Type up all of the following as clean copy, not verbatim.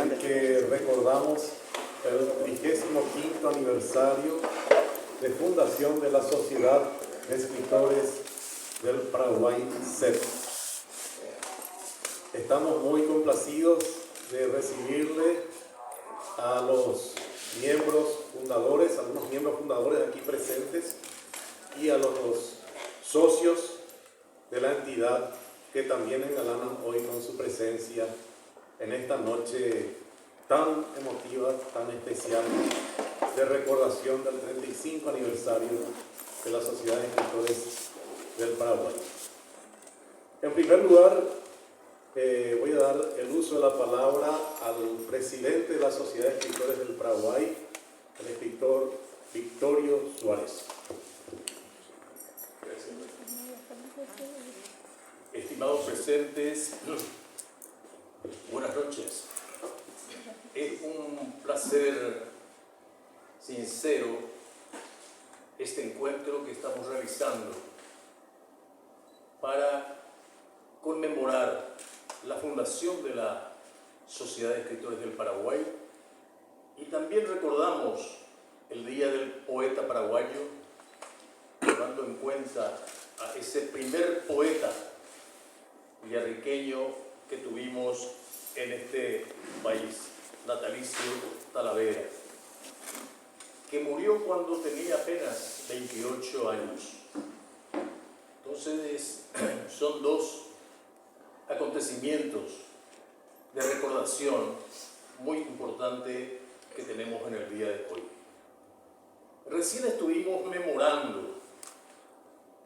en que recordamos el 25º aniversario de fundación de la Sociedad de Escritores del Paraguay, SEP. Estamos muy complacidos de recibirle a los miembros fundadores, algunos miembros fundadores aquí presentes, y a los socios de la entidad que también engalanan hoy con su presencia en esta noche tan emotiva, tan especial, de recordación del 35 aniversario de la Sociedad de Escritores del Paraguay. En primer lugar, voy a dar el uso de la palabra al presidente de la Sociedad de Escritores del Paraguay, el escritor Victorio Suárez. Estimados presentes, buenas noches. Es un placer sincero este encuentro que estamos realizando para conmemorar la fundación de la Sociedad de Escritores del Paraguay, y también recordamos el Día del Poeta Paraguayo, tomando en cuenta a ese primer poeta villarriqueño que tuvimos en este país, Natalicio Talavera, que murió cuando tenía apenas 28 años. Entonces, son dos acontecimientos de recordación muy importantes que tenemos en el día de hoy. Recién estuvimos memorando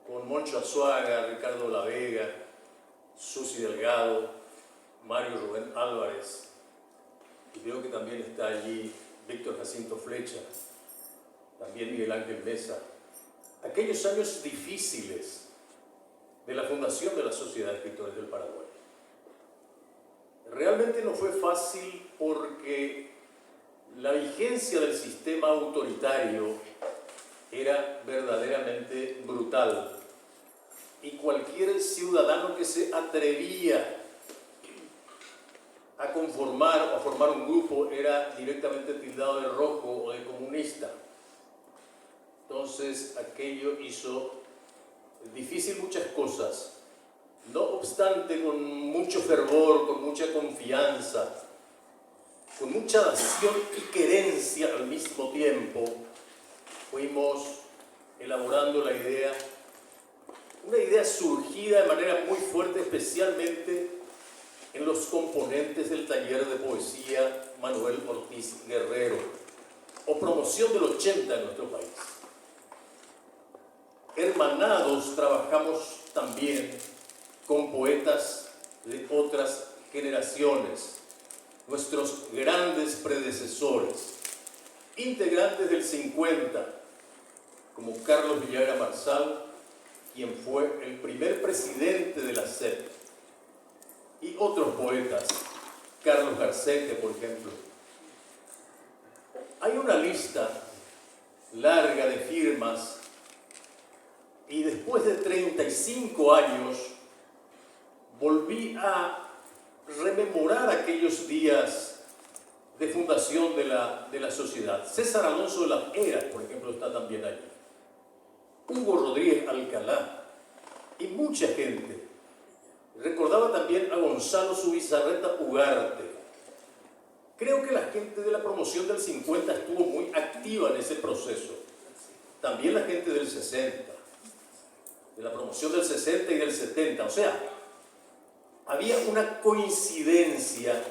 con Moncho Azuaga, Ricardo La Vega, Susi Delgado, Mario Rubén Álvarez, y veo que también está allí Víctor Jacinto Flecha, también Miguel Ángel Mesa, aquellos años difíciles de la fundación de la Sociedad de Escritores del Paraguay. Realmente no fue fácil porque la vigencia del sistema autoritario era verdaderamente brutal, y cualquier ciudadano que se atrevía a conformar o a formar un grupo era directamente tildado de rojo o de comunista. Entonces aquello hizo difícil muchas cosas. No obstante, con mucho fervor, con mucha confianza, con mucha dación y querencia al mismo tiempo, fuimos elaborando la idea, una idea surgida de manera muy fuerte, especialmente en los componentes del taller de poesía Manuel Ortiz Guerrero, o promoción del 80 en nuestro país. Hermanados, trabajamos también con poetas de otras generaciones, nuestros grandes predecesores, integrantes del 50, como Carlos Villagra Marsal, quien fue el primer presidente de la SEP, y otros poetas, Carlos Garcete, por ejemplo. Hay una lista larga de firmas, y después de 35 años volví a rememorar aquellos días de fundación de la sociedad. César Alonso de las Heras, por ejemplo, está también allí. Hugo Rodríguez Alcalá y mucha gente. Recordaba también a Gonzalo Zubizarreta Ugarte. Creo que la gente de la promoción del 50 estuvo muy activa en ese proceso. También la gente del 60, de la promoción del 60 y del 70. O sea, había una coincidencia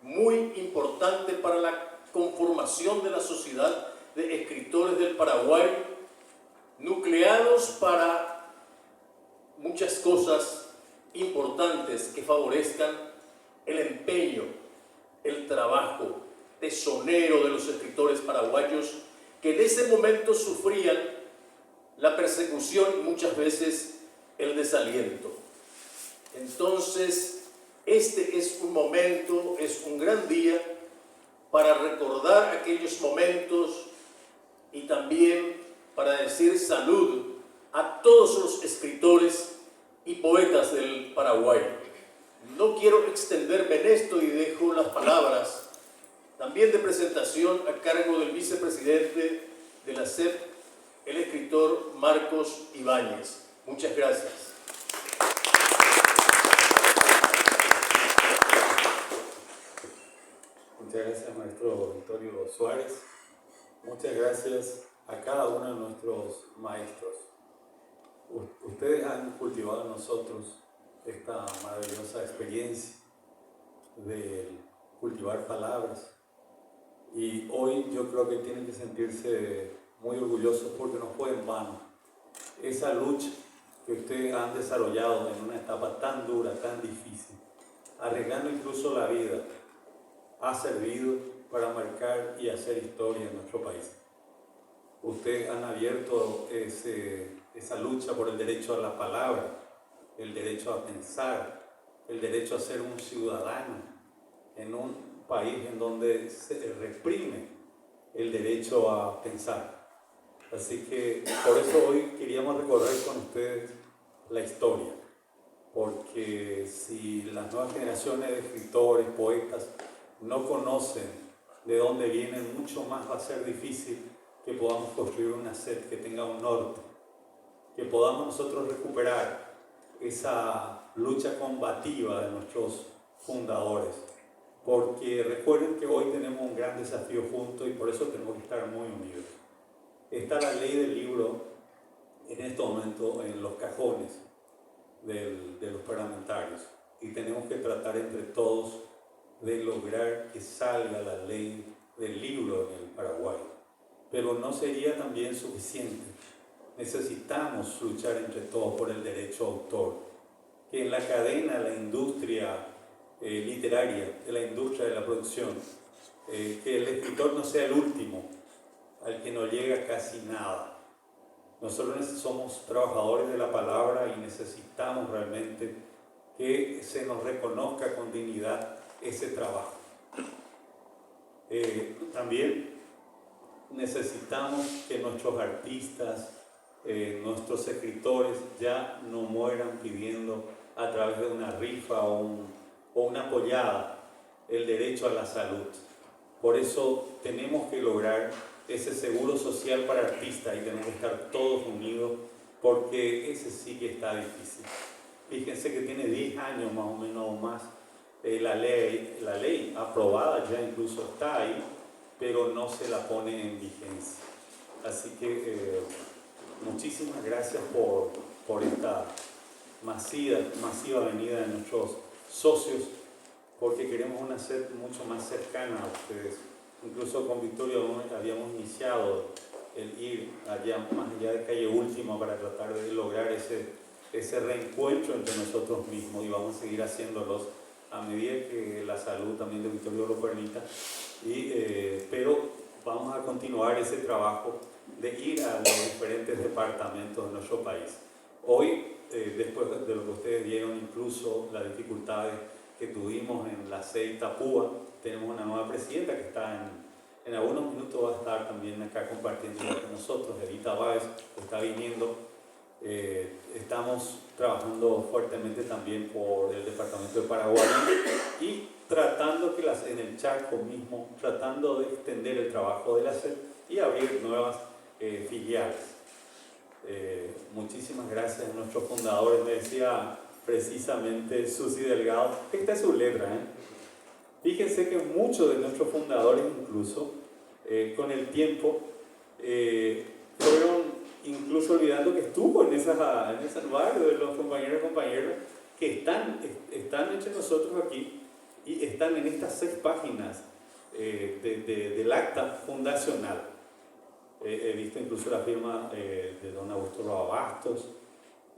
muy importante para la conformación de la Sociedad de Escritores del Paraguay, nucleados para muchas cosas importantes que favorezcan el empeño, el trabajo tesonero de los escritores paraguayos, que en ese momento sufrían la persecución y muchas veces el desaliento. Entonces, este es un momento, es un gran día para recordar aquellos momentos y también para decir salud a todos los escritores y poetas del Paraguay. No quiero extenderme en esto y dejo las palabras también de presentación a cargo del vicepresidente de la SEP, el escritor Marcos Ibáñez. Muchas gracias. Muchas gracias, maestro Victorio Suárez. Muchas gracias a cada uno de nuestros maestros. Ustedes han cultivado en nosotros esta maravillosa experiencia de cultivar palabras. Y hoy yo creo que tienen que sentirse muy orgullosos porque no fue en vano. Esa lucha que ustedes han desarrollado en una etapa tan dura, tan difícil, arriesgando incluso la vida, ha servido para marcar y hacer historia en nuestro país. Ustedes han abierto esa lucha por el derecho a la palabra, el derecho a pensar, el derecho a ser un ciudadano en un país en donde se reprime el derecho a pensar. Así que por eso hoy queríamos recorrer con ustedes la historia, porque si las nuevas generaciones de escritores, poetas, no conocen de dónde vienen, mucho más va a ser difícil que podamos construir una SEP que tenga un norte, que podamos nosotros recuperar esa lucha combativa de nuestros fundadores. Porque recuerden que hoy tenemos un gran desafío juntos y por eso tenemos que estar muy unidos. Está la ley del libro en este momento en los cajones de los parlamentarios y tenemos que tratar entre todos de lograr que salga la ley del libro en el Paraguay. Pero no sería también suficiente. Necesitamos luchar entre todos por el derecho a autor. Que en la cadena, la industria literaria, de la industria de la producción, que el escritor no sea el último, al que no llega casi nada. Nosotros somos trabajadores de la palabra y necesitamos realmente que se nos reconozca con dignidad ese trabajo. También necesitamos que nuestros artistas, nuestros escritores ya no mueran pidiendo a través de una rifa o una pollada el derecho a la salud. Por eso tenemos que lograr ese seguro social para artistas y tenemos que estar todos unidos porque ese sí que está difícil. Fíjense que tiene 10 años más o menos o más la ley aprobada ya incluso está ahí, pero no se la pone en vigencia. Así que muchísimas gracias por esta masiva venida de nuestros socios, porque queremos una SEP mucho más cercana a ustedes. Incluso con Victoria habíamos iniciado el ir allá, más allá de Calle Última, para tratar de lograr ese reencuentro entre nosotros mismos, y vamos a seguir haciéndolos a medida que la salud también de Victoria lo permita. Pero vamos a continuar ese trabajo de ir a los diferentes departamentos de nuestro país. Hoy, después de lo que ustedes vieron, incluso las dificultades que tuvimos en la SEI Itapúa, tenemos una nueva presidenta que está en algunos minutos va a estar también acá compartiendo con nosotros. Evita Báez está viniendo. Estamos trabajando fuertemente también por el departamento de Paraguay y tratando que en el Chaco mismo, tratando de extender el trabajo de la SEP y abrir nuevas filiales. Muchísimas gracias a nuestros fundadores. Me decía precisamente Susi Delgado, esta es su letra, Fíjense que muchos de nuestros fundadores incluso con el tiempo fueron incluso olvidando que estuvo en ese barrio de los compañeros y compañeras que están entre nosotros aquí y están en estas 6 páginas del acta fundacional. He visto incluso la firma de don Augusto Bastos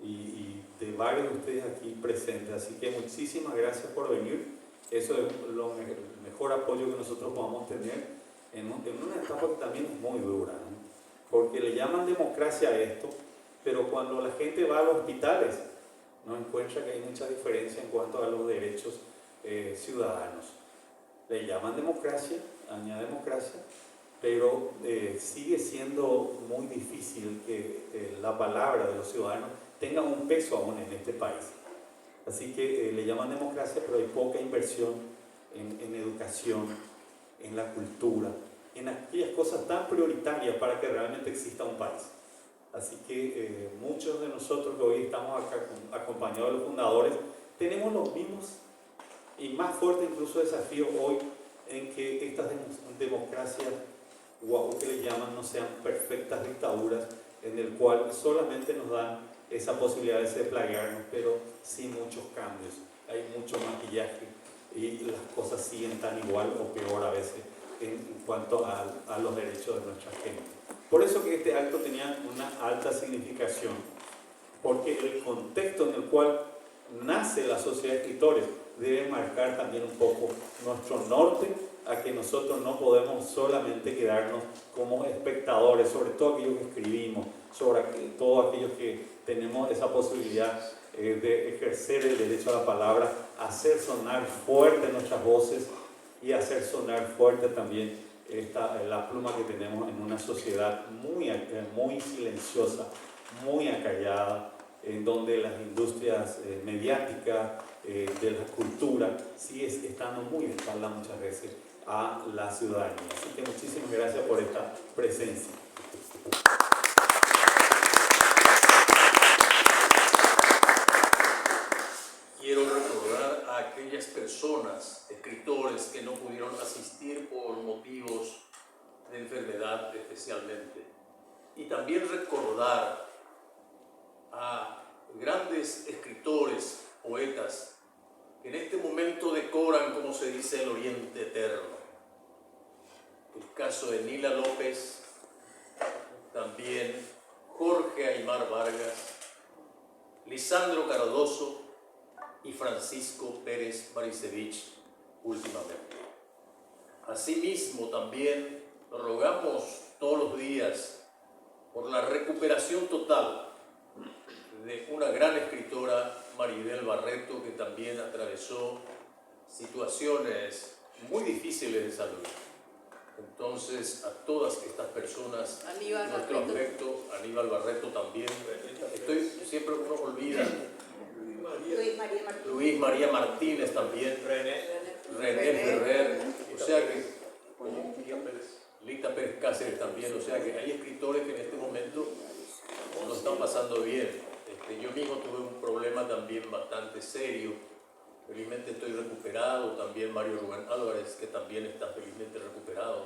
y de varios de ustedes aquí presentes. Así que muchísimas gracias por venir. Eso es el mejor apoyo que nosotros podamos tener en una etapa que también es muy dura, porque le llaman democracia a esto, pero cuando la gente va a los hospitales no encuentra que hay mucha diferencia en cuanto a los derechos ciudadanos. Le llaman democracia, añade democracia, pero sigue siendo muy difícil que la palabra de los ciudadanos tenga un peso aún en este país. Así que le llaman democracia, pero hay poca inversión en educación, en la cultura, en aquellas cosas tan prioritarias para que realmente exista un país. Así que muchos de nosotros que hoy estamos acá acompañados de los fundadores, tenemos los mismos y más fuertes incluso desafíos hoy en que estas democracias, o que le llaman, no sean perfectas dictaduras, en el cual solamente nos dan esa posibilidad de desplegarnos, pero sin muchos cambios. Hay mucho maquillaje y las cosas siguen tan igual o peor a veces en cuanto a los derechos de nuestra gente. Por eso que este acto tenía una alta significación, porque el contexto en el cual nace la Sociedad de Escritores debe marcar también un poco nuestro norte, a que nosotros no podemos solamente quedarnos como espectadores, sobre todo aquellos que escribimos, sobre todos aquellos que tenemos esa posibilidad de ejercer el derecho a la palabra, hacer sonar fuerte nuestras voces y hacer sonar fuerte también la pluma que tenemos en una sociedad muy silenciosa, muy acallada, en donde las industrias mediáticas, de la cultura, sigue estando muy de espalda muchas veces a la ciudadanía. Así que muchísimas gracias por esta presencia. Quiero recordar a aquellas personas, escritores, que no pudieron asistir por motivos de enfermedad especialmente. Y también recordar a grandes escritores, poetas, que en este momento decoran, como se dice, el Oriente Eterno. El caso de Nila López, también Jorge Aymar Vargas, Lisandro Cardoso y Francisco Pérez Marisevich últimamente. Asimismo, también rogamos todos los días por la recuperación total de una gran escritora, Maribel Barreto, que también atravesó situaciones muy difíciles de salud. Entonces, a todas estas personas, nuestro afecto, Aníbal Barreto también. Siempre uno olvida. Luis María Martínez también. René Ferrer. O sea que, Lita Pérez Cáceres también. O sea que hay escritores que en este momento no están pasando bien. Yo mismo tuve un problema también bastante serio. Felizmente estoy recuperado. También Mario Rubén Álvarez, que también está felizmente recuperado.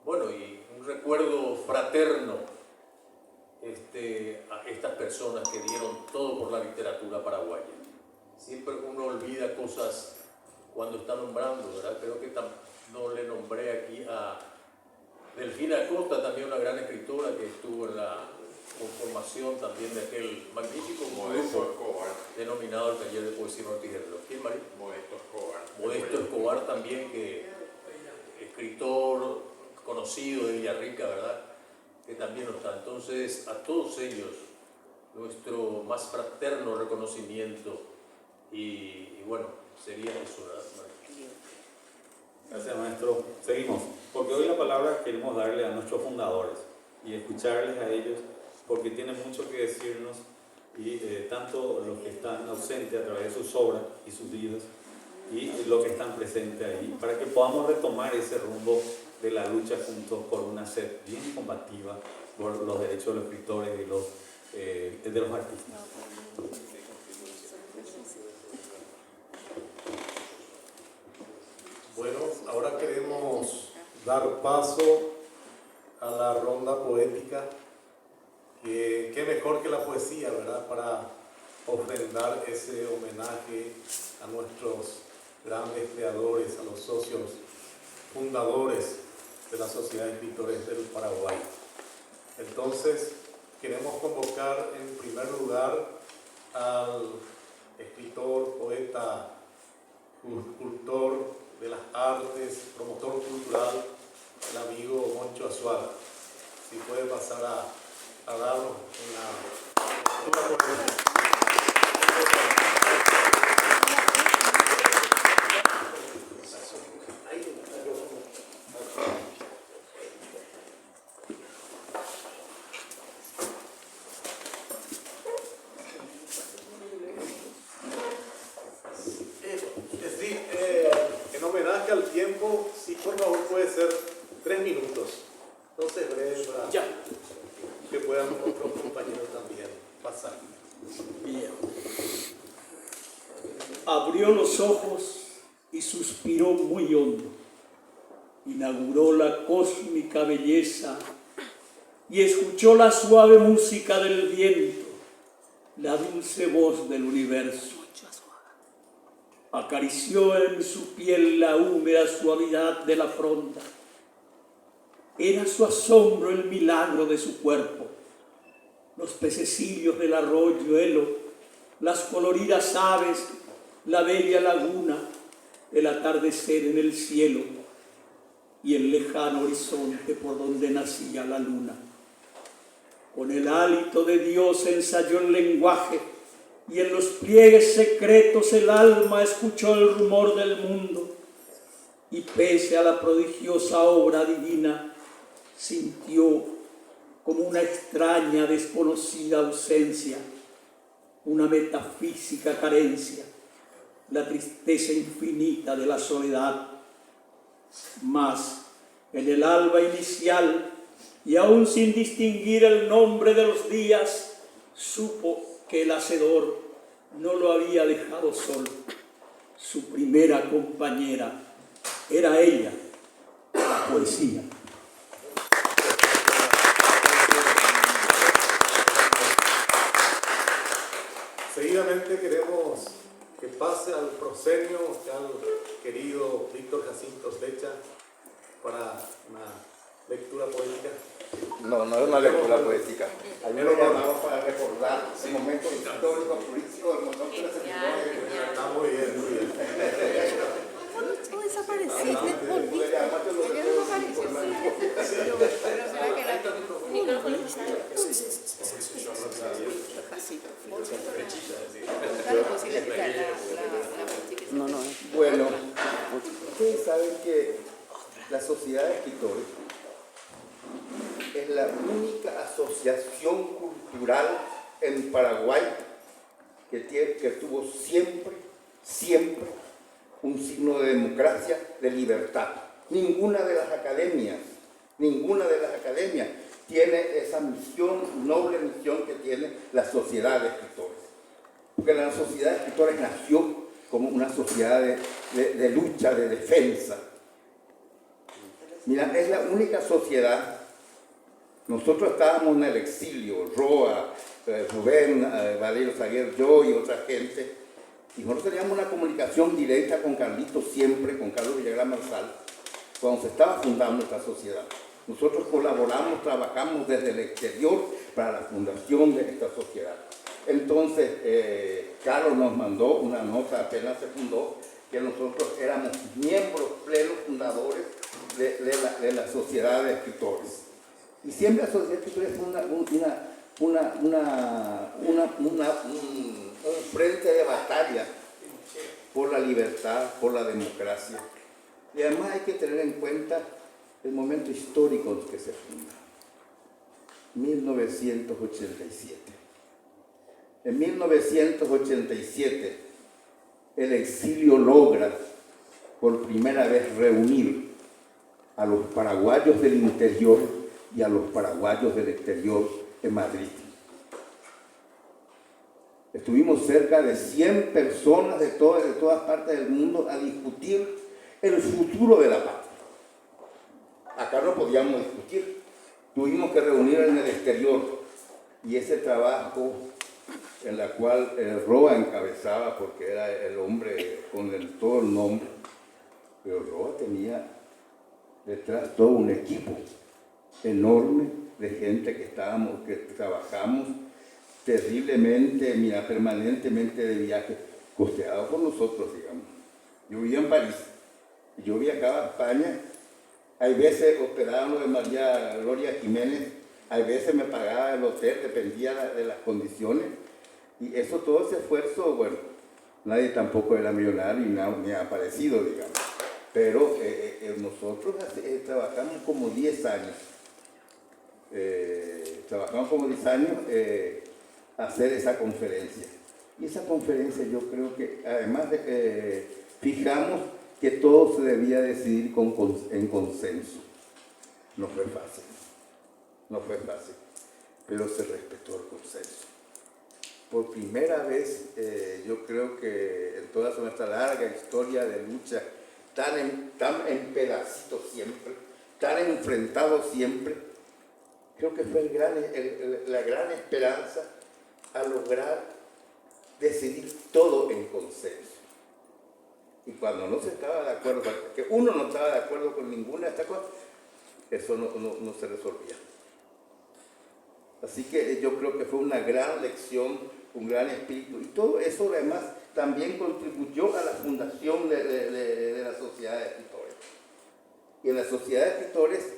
Bueno, y un recuerdo fraterno a estas personas que dieron todo por la literatura paraguaya. Siempre uno olvida cosas cuando está nombrando, ¿verdad? Creo que no le nombré aquí a Delfina Acosta, también una gran escritora que estuvo en la conformación también de aquel magnífico grupo denominado el Taller de Poesía Martí Guerrero. ¿Quién, María? Modesto Escobar también, que escritor conocido de Villarrica, ¿verdad? Que también no está. Entonces, a todos ellos, nuestro más fraterno reconocimiento y bueno, sería eso, ¿verdad, María? Gracias, maestro. Seguimos, porque hoy la palabra queremos darle a nuestros fundadores y escucharles a ellos, porque tienen mucho que decirnos, y tanto los que están ausentes a través de sus obras y sus vidas, y los que están presentes ahí, para que podamos retomar ese rumbo de la lucha juntos por una sed bien combativa por los derechos de los escritores y de los artistas. Bueno, ahora queremos dar paso a la ronda poética. Qué mejor que la poesía, ¿verdad? Para ofrendar ese homenaje a nuestros grandes creadores, a los socios fundadores de la Sociedad de Escritores del Paraguay. Entonces, queremos convocar en primer lugar al escritor, poeta, cultor de las artes, promotor cultural, el amigo Moncho Azuara. Si puede pasar a darnos una poesía. En homenaje al tiempo tiempo, si por favor puede ser 3 minutos. Entonces breve para que puedan otros compañeros también pasar. Bien. Abrió los ojos y suspiró muy hondo. Inauguró la cósmica belleza y escuchó la suave música del viento, la dulce voz del universo. Acarició en su piel la húmeda suavidad de la fronda. Era su asombro el milagro de su cuerpo. Los pececillos del arroyuelo, las coloridas aves, la bella laguna, el atardecer en el cielo y el lejano horizonte por donde nacía la luna. Con el hálito de Dios ensayó el lenguaje y en los pliegues secretos el alma escuchó el rumor del mundo y pese a la prodigiosa obra divina sintió como una extraña desconocida ausencia, una metafísica carencia, la tristeza infinita de la soledad. Mas en el alba inicial y aún sin distinguir el nombre de los días, supo que el Hacedor no lo había dejado solo. Su primera compañera era ella, la poesía. Seguidamente queremos que pase al proscenio al querido Víctor Jacinto Slecha para una lectura poética. No, no es una lectura poética. Al menos llamamos para recordar momentos históricos, políticos de nosotros. Está muy bien, muy bien. Tú desapareciste, volviste. Ya no apareció. Pero será que era Bueno, ustedes saben que la Sociedad de Escritores es la única asociación cultural en Paraguay que tuvo siempre un signo de democracia, de libertad. Ninguna de las academias tiene esa misión, noble misión que tiene la Sociedad de Escritores. Porque la Sociedad de Escritores nació como una sociedad de lucha, de defensa. Mira, es la única sociedad. Nosotros estábamos en el exilio, Roa, Rubén, Valerio Saguer, yo y otra gente, y nosotros teníamos una comunicación directa con Carlito siempre, con Carlos Villagrán Marsal, cuando se estaba fundando esta sociedad. Nosotros colaboramos, trabajamos desde el exterior para la fundación de esta sociedad. Entonces, Carlos nos mandó una nota, apenas se fundó, que nosotros éramos miembros plenos fundadores de la Sociedad de Escritores. Y siempre la Sociedad de Escritores fue un frente de batalla por la libertad, por la democracia. Y además hay que tener en cuenta el momento histórico en que se funda. 1987. En 1987, el exilio logra por primera vez reunir a los paraguayos del interior y a los paraguayos del exterior en Madrid. Estuvimos cerca de 100 personas de todas partes del mundo a discutir el futuro de la patria. Acá no podíamos discutir, tuvimos que reunir en el exterior y ese trabajo en la cual Roa encabezaba porque era el hombre con todo el nombre, pero Roa tenía detrás todo un equipo enorme de gente que trabajamos terriblemente, permanentemente de viaje, costeado por nosotros, digamos. Yo vivía en París, y yo viajaba a España, hay veces hospedábamos de María Gloria Jiménez, hay veces me pagaba el hotel, dependía de las condiciones, y eso, todo ese esfuerzo, bueno, nadie tampoco era millonario ni ha aparecido, digamos, pero nosotros trabajamos como 10 años, hacer esa conferencia. Y esa conferencia yo creo que además fijamos que todo se debía decidir en consenso. No fue fácil, no fue fácil, pero se respetó el consenso. Por primera vez, yo creo que en toda nuestra larga historia de lucha, tan en pedacitos siempre, tan enfrentados siempre, creo que fue la gran esperanza a lograr decidir todo en consenso. Y cuando no se estaba de acuerdo, que uno no estaba de acuerdo con ninguna de estas cosas, eso no se resolvía. Así que yo creo que fue una gran lección, un gran espíritu. Y todo eso además también contribuyó a la fundación de la Sociedad de Escritores. Y en la Sociedad de Escritores,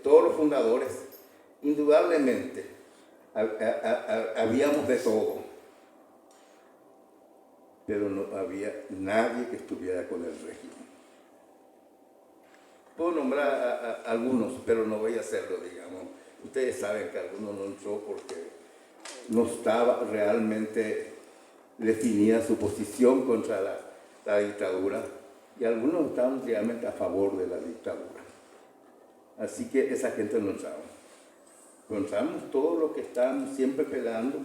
todos los fundadores, indudablemente, habíamos de todo. Pero no había nadie que estuviera con el régimen. Puedo nombrar a algunos, pero no voy a hacerlo, digamos. Ustedes saben que algunos no entró porque no estaba realmente definida su posición contra la dictadura, y algunos estaban realmente a favor de la dictadura. Así que esa gente no entraba. Encontramos todo lo que estábamos siempre peleando.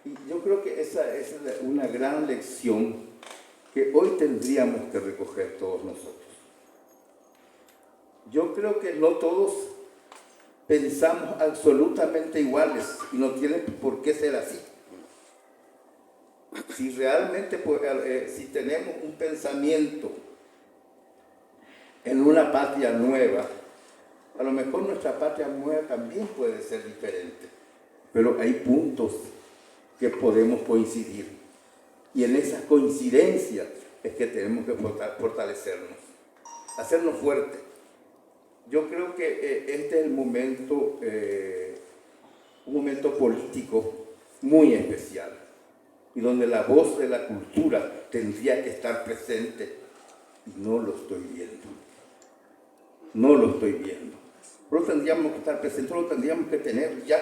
Y yo creo que esa es una gran lección que hoy tendríamos que recoger todos nosotros. Yo creo que no todos pensamos absolutamente iguales y no tiene por qué ser así. Si realmente, si tenemos un pensamiento en una patria nueva, a lo mejor nuestra patria nueva también puede ser diferente, pero hay puntos que podemos coincidir. Y en esas coincidencias es que tenemos que fortalecernos, hacernos fuertes. Yo creo que este es el momento, un momento político muy especial, y donde la voz de la cultura tendría que estar presente, y no lo estoy viendo. No lo estoy viendo. Pero tendríamos que estar presentes, lo tendríamos que tener ya,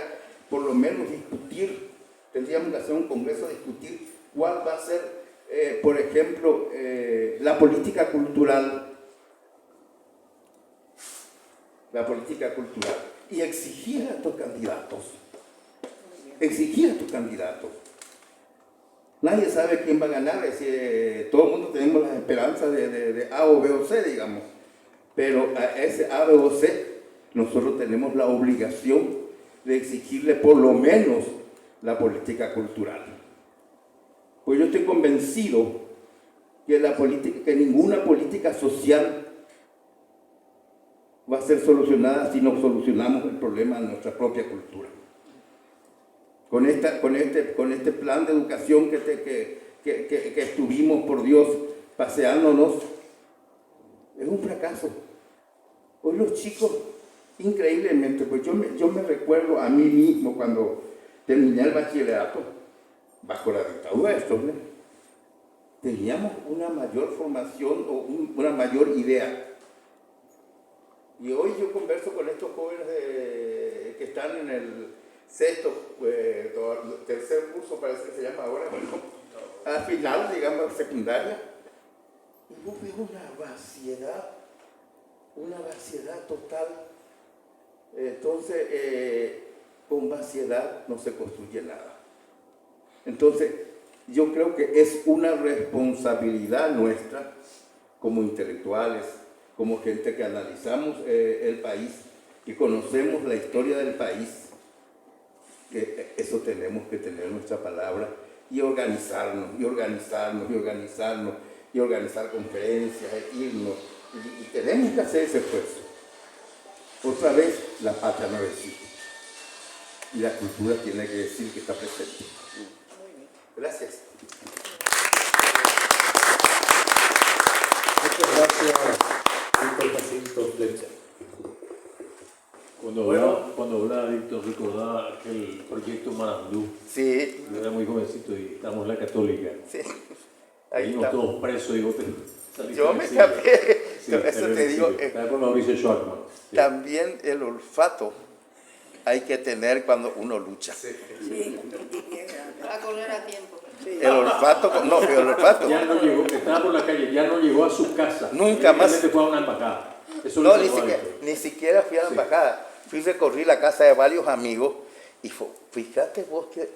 por lo menos discutir. Tendríamos que hacer un congreso a discutir cuál va a ser, por ejemplo, la política cultural. La política cultural. Y exigir a estos candidatos. Exigir a estos candidatos. Nadie sabe quién va a ganar. Todo el mundo tenemos las esperanzas de A o B o C, digamos. Pero a ese A, B o C, nosotros tenemos la obligación de exigirle por lo menos la política cultural. Pues yo estoy convencido que ninguna política social va a ser solucionada si no solucionamos el problema de nuestra propia cultura. Con este plan de educación que estuvimos, por Dios, paseándonos, es un fracaso. Hoy los chicos, increíblemente, pues yo me recuerdo a mí mismo cuando terminé el bachillerato, bajo la dictadura de Stroessner, teníamos una mayor formación o una mayor idea. Y hoy yo converso con estos jóvenes que están en el tercer curso, parece que se llama ahora, bueno, al final, digamos, secundaria, y vos ves una vaciedad total. Entonces, con vaciedad no se construye nada. Entonces, yo creo que es una responsabilidad nuestra como intelectuales, como gente que analizamos el país, que conocemos la historia del país, que eso tenemos que tener nuestra palabra y organizarnos, y organizar conferencias, irnos, y tenemos que hacer ese esfuerzo. Otra vez, la patria no existe. Y la cultura tiene que decir que está presente. Gracias. Muchas gracias, Víctor Jacinto Fletcher. Cuando hablaba Víctor, recordaba aquel proyecto Marandú. Sí. Yo era muy jovencito y estábamos en la Católica. Sí. Ahí íbamos todos presos, digo, yo me escapé. Sí, eso te digo. Estaba con Mauricio Schwartzman. Sí. También el olfato hay que tener cuando uno lucha. Para correr a tiempo. El olfato, no, el olfato. Ya no llegó, estaba por la calle, ya no llegó a su casa. Nunca más. Directamente fue a una embajada. Eso No, lo ni sacó siquiera, adentro. ni siquiera fui a la Sí. embajada. Fui, recorrí la casa de varios amigos y fíjate vos que,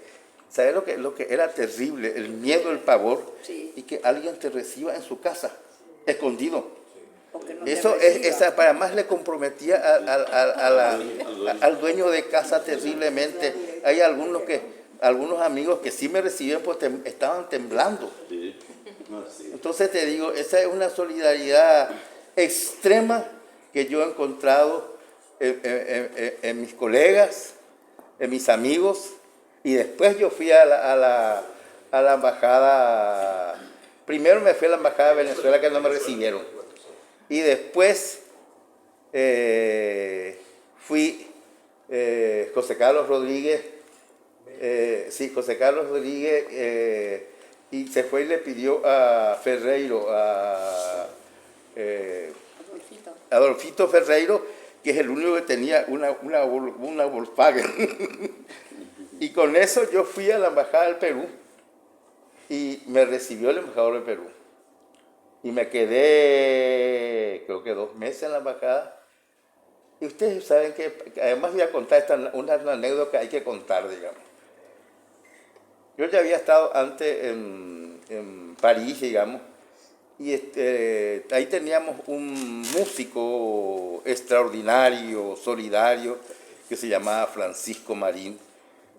¿sabes lo que era terrible? El miedo, el pavor, Sí. y que alguien te reciba en su casa, escondido. O que no te Eso reciba. esa para más le comprometía al dueño de casa terriblemente. Hay algunos amigos que sí me recibían, pues estaban temblando. Entonces te digo, esa es una solidaridad extrema que yo he encontrado en mis colegas, en mis amigos, y después yo fui a la embajada. Primero me fui a la embajada de Venezuela, que no me recibieron, y después fui José Carlos Rodríguez, José Carlos Rodríguez, y se fue y le pidió a Ferreiro, Adolfito. Adolfito Ferreiro, que es el único que tenía una Volkswagen. Y con eso yo fui a la Embajada del Perú y me recibió el embajador del Perú. Y me quedé, creo que 2 meses en la embajada. Y ustedes saben que, además voy a contar una anécdota que hay que contar, digamos. Yo ya había estado antes en París, digamos, y ahí teníamos un músico extraordinario, solidario, que se llamaba Francisco Marín,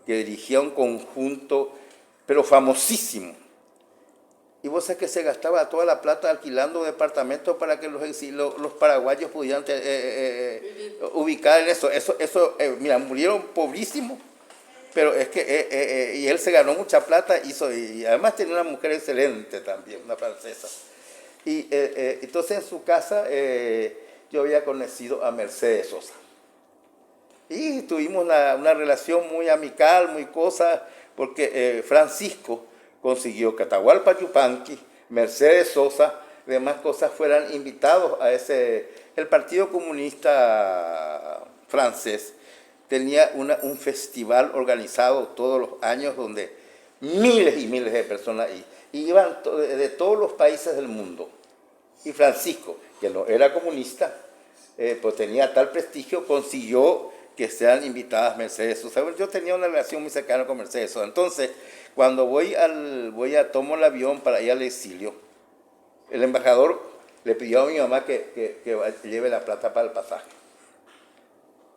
que dirigía un conjunto, pero famosísimo. Y vos sabés que se gastaba toda la plata alquilando departamentos para que los paraguayos pudieran ubicar en eso. Mira, murieron pobrísimos, pero es que y él se ganó mucha plata, y además tenía una mujer excelente también, una francesa. Y entonces en su casa yo había conocido a Mercedes Sosa. Y tuvimos una relación muy amical, muy cosa, porque Francisco consiguió que Atahualpa Yupanqui, Mercedes Sosa, demás cosas fueran invitados a el Partido Comunista francés. Tenía un festival organizado todos los años donde miles y miles de personas iban de todos los países del mundo. Y Francisco, que no era comunista, pues tenía tal prestigio, consiguió que sean invitadas Mercedes Sosa. Yo tenía una relación muy cercana con Mercedes Sosa. Entonces, cuando tomo el avión para ir al exilio, el embajador le pidió a mi mamá que lleve la plata para el pasaje.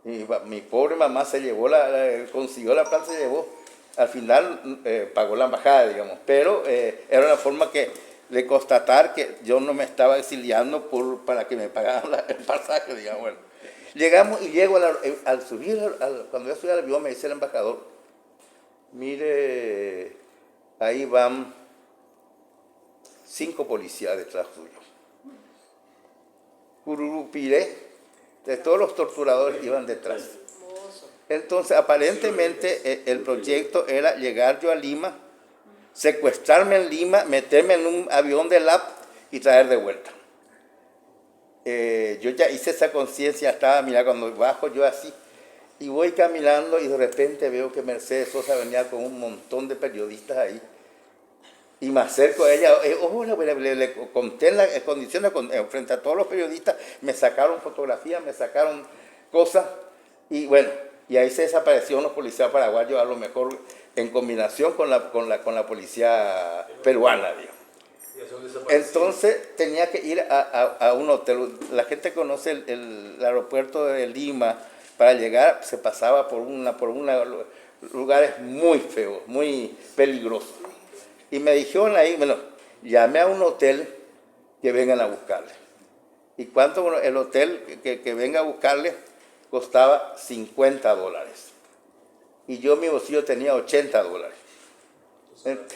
Y mi pobre mamá se llevó consiguió la plata, se llevó. Al final pagó la embajada, digamos. Pero era una forma de constatar que yo no me estaba exiliando para que me pagaran el pasaje, digamos. Bueno, llegamos y llego al subir, cuando yo subí al avión me dice el embajador, mire, ahí van 5 policías detrás suyo. Cururupiré, de todos los torturadores iban detrás. Entonces, aparentemente, el proyecto era llegar yo a Lima, secuestrarme en Lima, meterme en un avión de LAP y traer de vuelta. Yo ya hice esa conciencia, estaba, mira, cuando bajo yo así, y voy caminando y de repente veo que Mercedes Sosa venía con un montón de periodistas ahí. Y me acerco a ella, le conté en las condiciones frente a todos los periodistas, me sacaron fotografías, me sacaron cosas, y bueno, y ahí se desaparecieron los policías paraguayos, a lo mejor en combinación con la policía peruana, digamos. Entonces tenía que ir a un hotel. La gente conoce el aeropuerto de Lima. Para llegar se pasaba por lugares muy feos, muy peligrosos. Y me dijeron ahí, bueno, llamé a un hotel que vengan a buscarle. ¿Y cuánto? Bueno, el hotel que venga a buscarle costaba $50. Y yo en mi bolsillo tenía $80.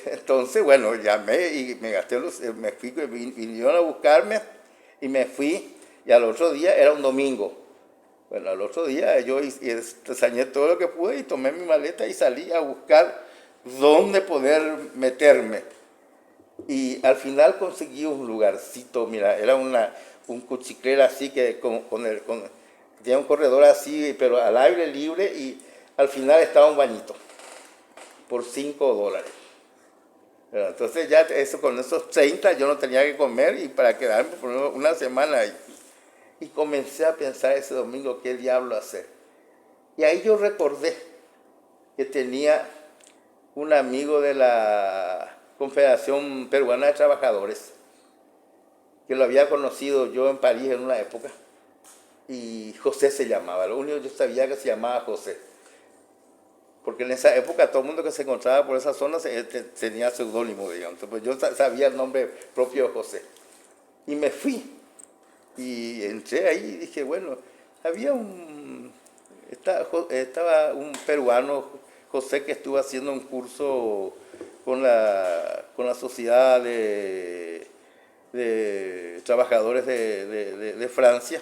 Entonces, bueno, llamé y me gasté me fui, vinieron a buscarme y me fui. Y al otro día, era un domingo. Bueno, al otro día yo sañé todo lo que pude y tomé mi maleta y salí a buscar dónde poder meterme. Y al final conseguí un lugarcito, mira, era un cuchiclera así, que tenía un corredor así, pero al aire libre, y al final estaba un bañito por $5. Pero entonces ya eso, con esos 30 yo no tenía que comer y para quedarme por una semana ahí. Y comencé a pensar ese domingo qué diablo hacer. Y ahí yo recordé que tenía un amigo de la Confederación Peruana de Trabajadores, que lo había conocido yo en París en una época, y José se llamaba, lo único que yo sabía que se llamaba José, porque en esa época todo el mundo que se encontraba por esa zona tenía seudónimo, digamos. Entonces yo sabía el nombre propio de José. Y me fui, y entré ahí y dije, bueno, había estaba un peruano, José, que estuvo haciendo un curso con la sociedad de trabajadores de Francia,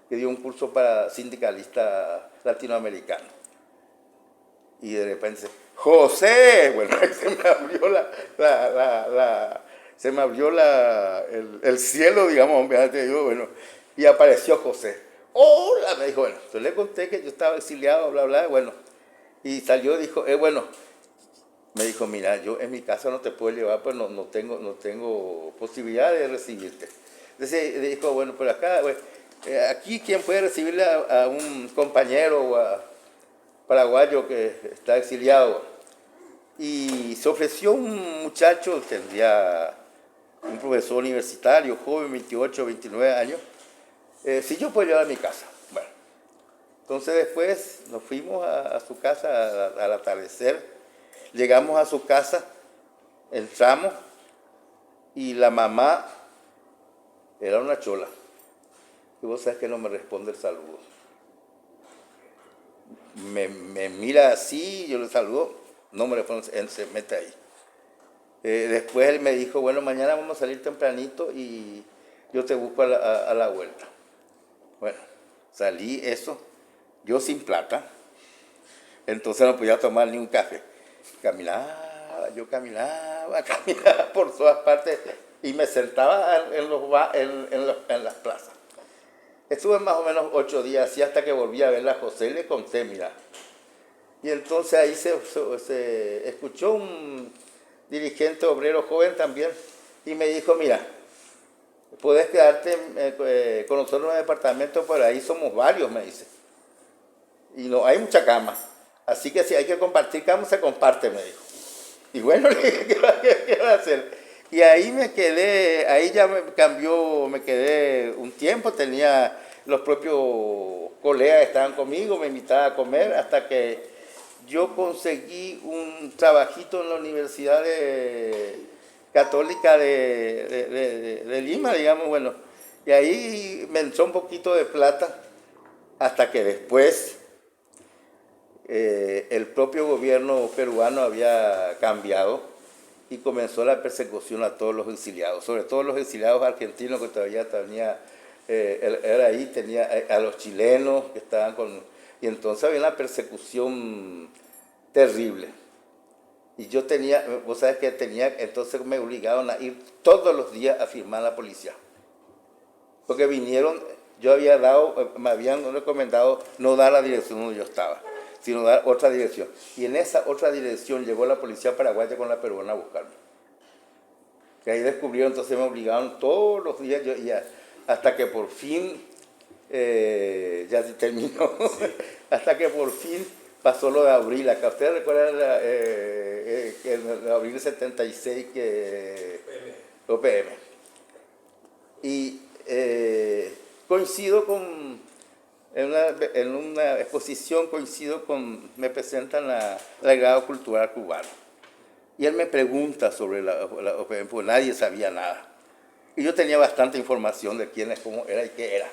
que dio un curso para sindicalistas latinoamericanos. Y de repente dice, José, bueno, ahí se me abrió el cielo, digamos, bueno, y apareció José. Hola, me dijo, bueno, yo le conté que yo estaba exiliado, bla, bla, bueno, y salió, dijo, bueno, me dijo, mira, yo en mi casa no te puedo llevar, pues no tengo posibilidad de recibirte. Entonces dijo, bueno, pero acá, bueno, aquí, ¿quién puede recibirle a un compañero o a paraguayo que está exiliado? Y se ofreció un muchacho, tendría un profesor universitario, joven, 28, 29 años, si yo puedo llevar a mi casa. Bueno, entonces después nos fuimos a su casa al atardecer, llegamos a su casa, entramos y la mamá era una chola. Y vos sabés que no me responde el saludo. Me mira así, yo le saludo, no me responde, él se mete ahí. Después él me dijo, bueno, mañana vamos a salir tempranito y yo te busco a la vuelta. Bueno, salí eso, yo sin plata, entonces no podía tomar ni un café. Caminaba por todas partes y me sentaba en las plazas. Estuve más o menos 8 días así hasta que volví a ver a José y le conté, mira. Y entonces ahí se escuchó un dirigente obrero joven también y me dijo, mira, puedes quedarte con nosotros en el departamento, pero ahí somos varios, me dice. Y no hay mucha cama. Así que si hay que compartir cama, se comparte, me dijo. Y bueno, le dije, ¿qué va a hacer? Y ahí me quedé, ahí ya me quedé un tiempo, tenía los propios colegas que estaban conmigo, me invitaban a comer, hasta que yo conseguí un trabajito en la Universidad Católica de Lima, digamos, bueno, y ahí me entró un poquito de plata, hasta que después el propio gobierno peruano había cambiado y comenzó la persecución a todos los exiliados, sobre todo los exiliados argentinos que todavía tenía, era ahí, tenía a los chilenos que estaban con... Y entonces había una persecución terrible. Y yo tenía, vos sabés que entonces me obligaron a ir todos los días a firmar a la policía. Porque vinieron, me habían recomendado no dar la dirección donde yo estaba, sino dar otra dirección. Y en esa otra dirección llegó la policía paraguaya con la peruana a buscarme. Que ahí descubrieron, entonces me obligaron todos los días, hasta que por fin, ya se terminó, sí. Hasta que por fin pasó lo de abril. Acá ustedes recuerdan que en abril 76 que OPM. Y coincido con... En una exposición me presentan el agregado cultural cubano. Y él me pregunta sobre la OPM, pues nadie sabía nada. Y yo tenía bastante información de quién es, cómo era y qué era.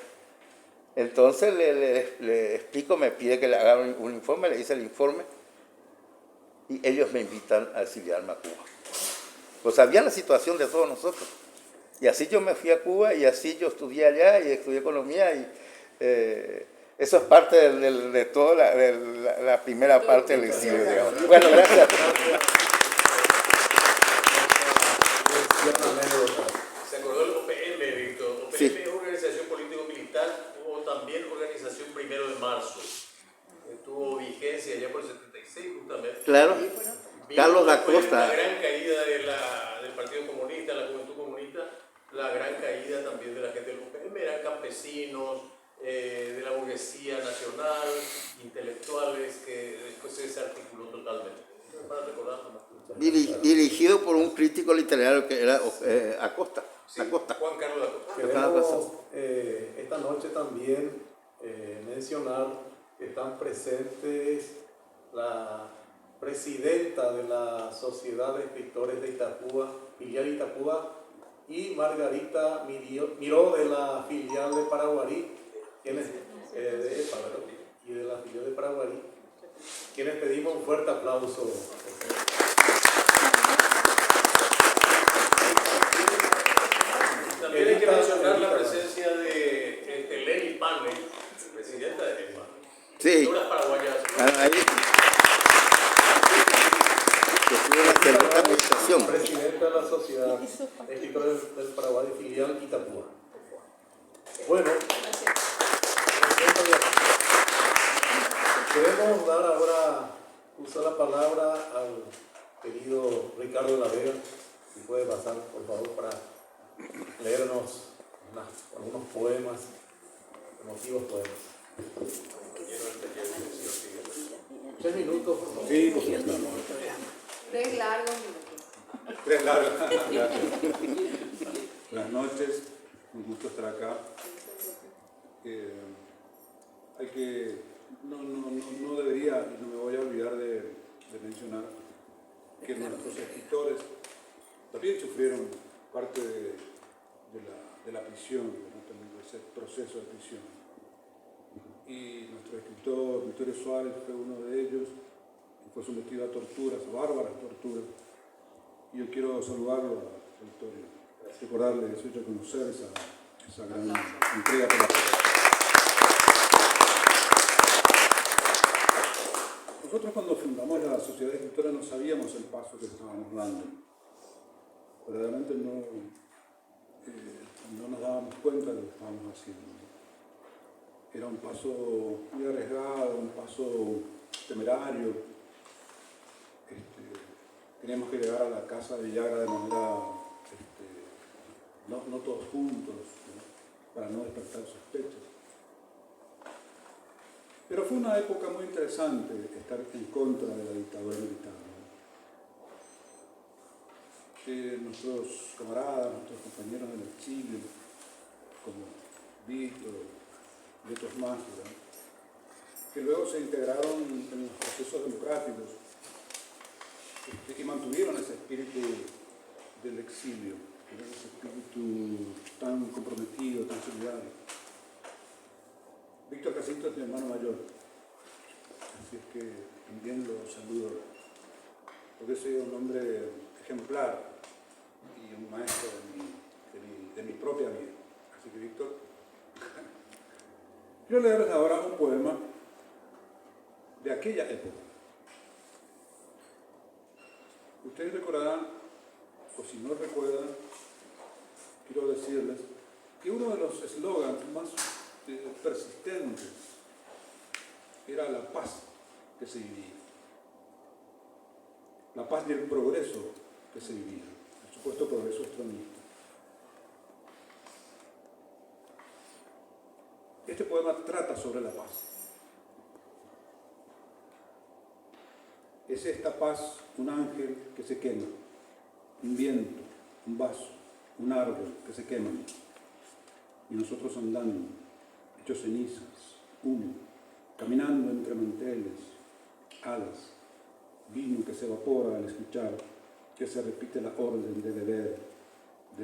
Entonces le explico, me pide que le haga un informe, le hice el informe. Y ellos me invitan a exiliarme a Cuba. Pues sabían la situación de todos nosotros. Y así yo me fui a Cuba y así yo estudié allá y estudié economía y... eso es parte de toda la primera parte del exilio, digamos. Bueno, gracias. Se acordó del OPM, Víctor. OPM sí. Es organización político-militar o también organización 1 de marzo. Tuvo vigencia ya por el 76 justamente. Claro. Carlos da después de Costa. La gran caída del Partido Comunista, la Juventud Comunista, la gran caída también de la gente del UPM, eran campesinos, de la burguesía nacional, intelectuales, que después se desarticuló totalmente. Para recordarlo más. Dirigido por un crítico literario que era Acosta. Sí, Acosta. Juan Carlos Acosta. Queremos esta noche también mencionar que están presentes la presidenta de la Sociedad de Escritores de Itapúa, filial Itapúa, y Margarita Miró de la filial de Paraguarí, quienes, de EPA, ¿verdad? Y de la filial de Paraguarí, quienes pedimos un fuerte aplauso. También hay que mencionar la presencia de Lely Pane, presidenta de EPA. Sí. Escritoras paraguayas. Ahí. Que tuvo una excelente administración. Presidenta de la Sociedad de Escritores del Paraguay, filial Itapúa. Bueno, queremos dar ahora, usar la palabra al querido Ricardo de la Vega, si puede pasar, por favor, para leernos algunos poemas, emotivos poemas. 3 minutos, por favor. Sí, por supuesto. 3 largos. Tres largas. Gracias. Buenas noches, un gusto estar acá. Hay que, no debería, y no me voy a olvidar de mencionar que nuestros escritores también sufrieron parte de la prisión, ¿no? También de ese proceso de prisión. Y nuestro escritor, Vittorio Suárez, fue uno de ellos, y fue sometido a torturas, a bárbaras torturas. Y yo quiero saludarlo a Vittorio, recordarle que soy reconocer esa gran entrega por la Nosotros cuando fundamos la Sociedad de Escritores no sabíamos el paso que estábamos dando. Verdaderamente no nos dábamos cuenta de lo que estábamos haciendo. Era un paso muy arriesgado, un paso temerario. Teníamos que llegar a la casa de Villagra de manera, no todos juntos, ¿no? Para no despertar sospechas. Pero fue una época muy interesante estar en contra de la dictadura militar, ¿no? Nuestros camaradas, nuestros compañeros del exilio, como Víctor y otros más, ¿verdad? Que luego se integraron en los procesos democráticos y mantuvieron ese espíritu del exilio, ese espíritu tan comprometido, tan solidario. Víctor Jacinto es mi hermano mayor, así es que también lo saludo, porque soy un hombre ejemplar y un maestro de mi propia vida. Así que, Víctor, quiero leerles ahora un poema de aquella época. Ustedes recordarán, o si no recuerdan, quiero decirles que uno de los eslogans más persistentes era la paz que se vivía, la paz y el progreso que se vivía, el supuesto progreso extremista. Este poema trata sobre la paz. Es esta paz un ángel que se quema, un viento, un vaso, un árbol que se queman, y nosotros andando, hechos cenizas, humo, caminando entre manteles, alas, vino que se evapora al escuchar que se repite la orden de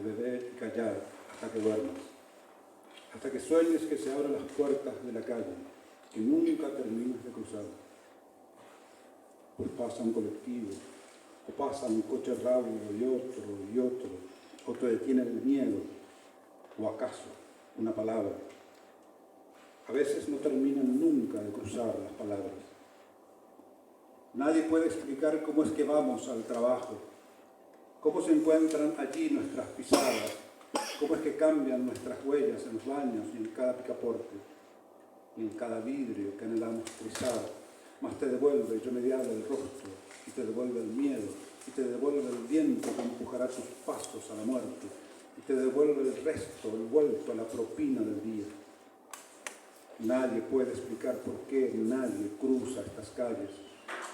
beber y callar hasta que duermas, hasta que sueñes que se abren las puertas de la calle, que nunca terminas de cruzar. Pues pasa un colectivo, o pasa un coche rápido y otro, o te detiene el miedo, o acaso una palabra. A veces no terminan nunca de cruzar las palabras. Nadie puede explicar cómo es que vamos al trabajo, cómo se encuentran allí nuestras pisadas, cómo es que cambian nuestras huellas en los baños y en cada picaporte, y en cada vidrio que anhelamos trizar, más te devuelve irremediable el rostro y te devuelve el miedo, y te devuelve el viento que empujará tus pasos a la muerte, y te devuelve el resto, el vuelto, la propina del día. Nadie puede explicar por qué nadie cruza estas calles.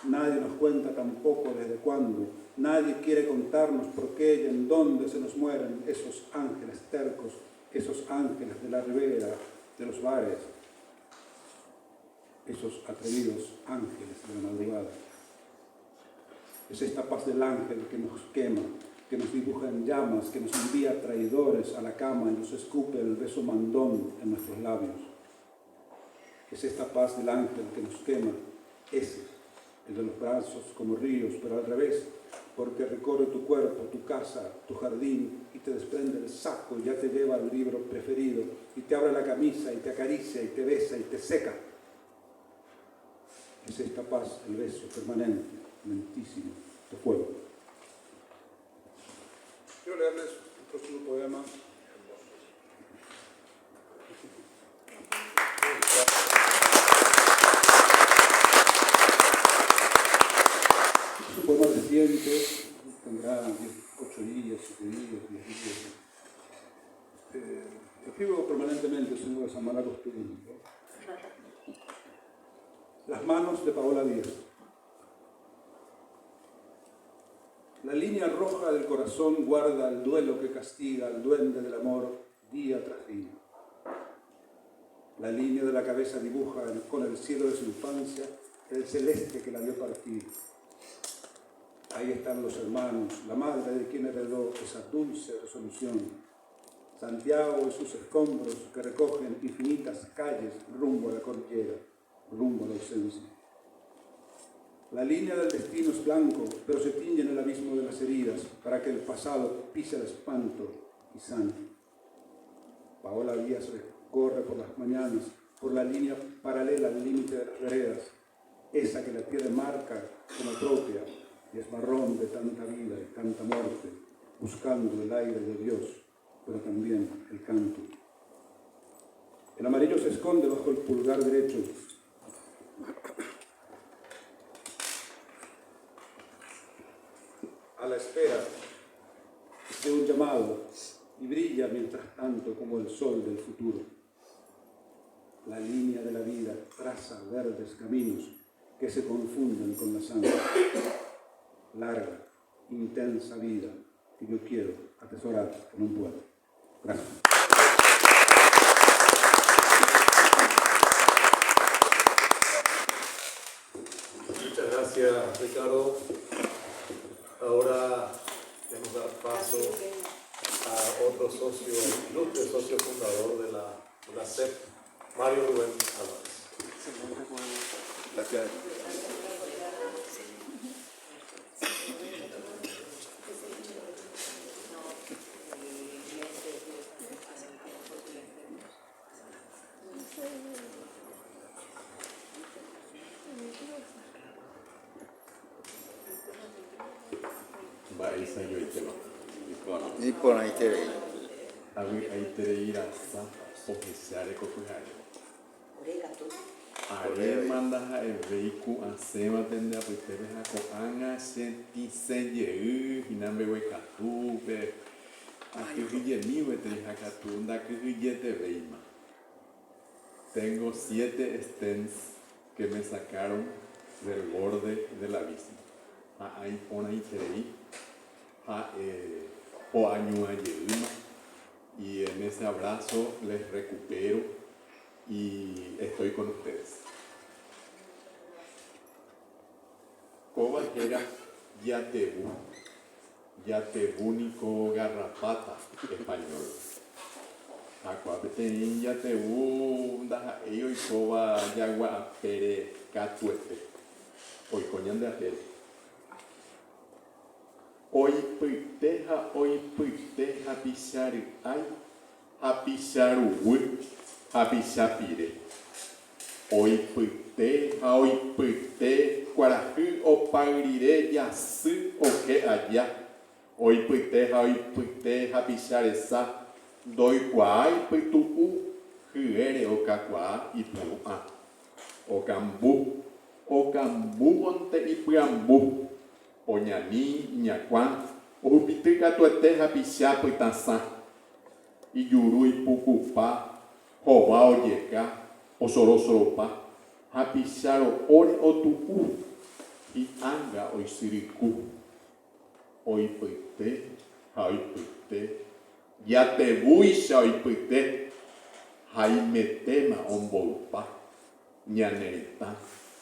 Nadie nos cuenta tampoco desde cuándo. Nadie quiere contarnos por qué y en dónde se nos mueren esos ángeles tercos, esos ángeles de la ribera, de los bares, esos atrevidos ángeles de la madrugada. Es esta paz del ángel que nos quema, que nos dibuja en llamas, que nos envía traidores a la cama y nos escupe el beso mandón en nuestros labios. Es esta paz del ángel que nos quema, ese, el de los brazos como ríos, pero al revés, porque recorre tu cuerpo, tu casa, tu jardín, y te desprende el saco y ya te lleva al libro preferido, y te abre la camisa y te acaricia y te besa y te seca. Es esta paz, el beso permanente, lentísimo, de fuego. Quiero leerles el próximo poema. Es un poema reciente, tendrá 8 días, 7 días, 10 días. Escribo permanentemente, tengo esa mala costumbre. Las manos de Paola Díaz. La línea roja del corazón guarda el duelo que castiga al duende del amor día tras día. La línea de la cabeza dibuja con el cielo de su infancia el celeste que la vio partir. Ahí están los hermanos, la madre de quien heredó esa dulce resolución. Santiago y sus escombros que recogen infinitas calles rumbo a la cordillera, rumbo a la ausencia. La línea del destino es blanco, pero se tiñe en el abismo de las heridas para que el pasado pise el espanto y sane. Paola Díaz recorre por las mañanas, por la línea paralela al límite de las veredas, esa que la tierra marca como propia y es marrón de tanta vida y tanta muerte, buscando el aire de Dios, pero también el canto. El amarillo se esconde bajo el pulgar derecho. A la espera de un llamado y brilla mientras tanto como el sol del futuro. La línea de la vida traza verdes caminos que se confunden con la sangre. Larga, intensa vida que yo quiero atesorar en un pueblo. Gracias. Muchas gracias, Ricardo. Ahora vamos a dar paso a otro socio, ilustre socio fundador de la CEP, Mario Rubén Álvarez. Gracias. Nippon Aiterei. Aiterei rasa oficiare kokuhare. Are manda haeveiku asema tende apuitere hako'ág̃a chetiseje'y hinambiguekatúpe akyhyjemígueteri hakatu ndakyhyjetevéima. Tengo 7 stents que me sacaron del borde de la bici. Ha'ãi porãiterei po'añuãjeýma y en ese abrazo les recupero y estoy con ustedes. Cobajera Yatebu, Yatebúnico garrapata español. Acuapeterín Yatebu, Ndaha'ei oikóva jagua'apére katuete. Oikóña ndeapére. Oipyte hapichary'ái, hapicharuguy, hapichapire. Oipyte kuarahy opayrire jasy oke aja. Oipyte hapicharesa ndoikuaái pytu'u hyére okakuaa ipy'u'ã. Okambúvonte ipyambu. Oñani, Ñacuán, Ojupitica tueteja pichapo y tanzán, y Yurui pucupá, Jobá oyeca, Osorosoropa, Hapicharo ore otuú, y anga oisiricú, oipite, haipite, yatebuisha oipite, jaimetema ombolpa, ñanerita,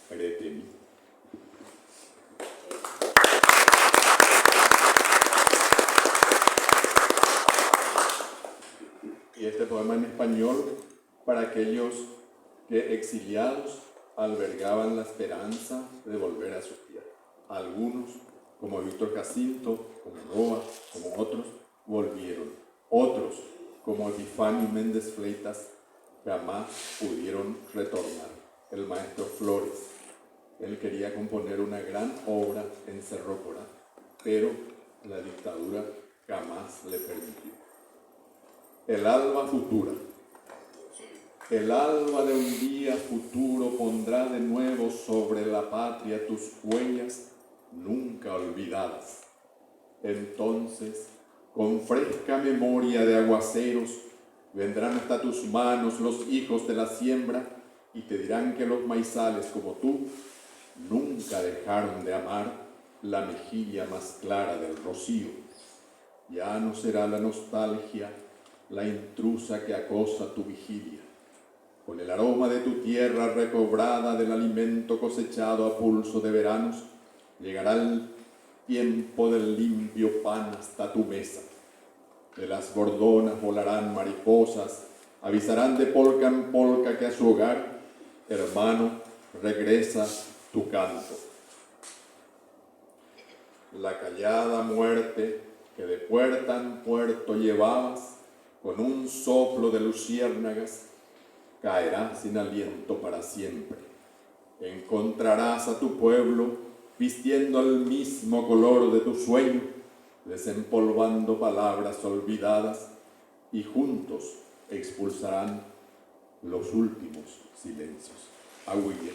retemi. Y este poema en español para aquellos que exiliados albergaban la esperanza de volver a su tierra. Algunos, como Víctor Jacinto, como Roa, como otros, volvieron. Otros, como Epifanio Méndez Fleitas, jamás pudieron retornar. El maestro Flores, él quería componer una gran obra en Cerro Corá, pero la dictadura jamás le permitió. El alba futura. El alba de un día futuro pondrá de nuevo sobre la patria tus huellas nunca olvidadas. Entonces, con fresca memoria de aguaceros, vendrán hasta tus manos los hijos de la siembra y te dirán que los maizales como tú nunca dejaron de amar la mejilla más clara del rocío. Ya no será la nostalgia la intrusa que acosa tu vigilia. Con el aroma de tu tierra recobrada del alimento cosechado a pulso de veranos, llegará el tiempo del limpio pan hasta tu mesa. De las gordonas volarán mariposas, avisarán de polca en polca que a su hogar, hermano, regresa tu canto. La callada muerte que de puerta en puerto llevabas, con un soplo de luciérnagas, caerá sin aliento para siempre. Encontrarás a tu pueblo vistiendo el mismo color de tu sueño, desempolvando palabras olvidadas, y juntos expulsarán los últimos silencios. Agüilla.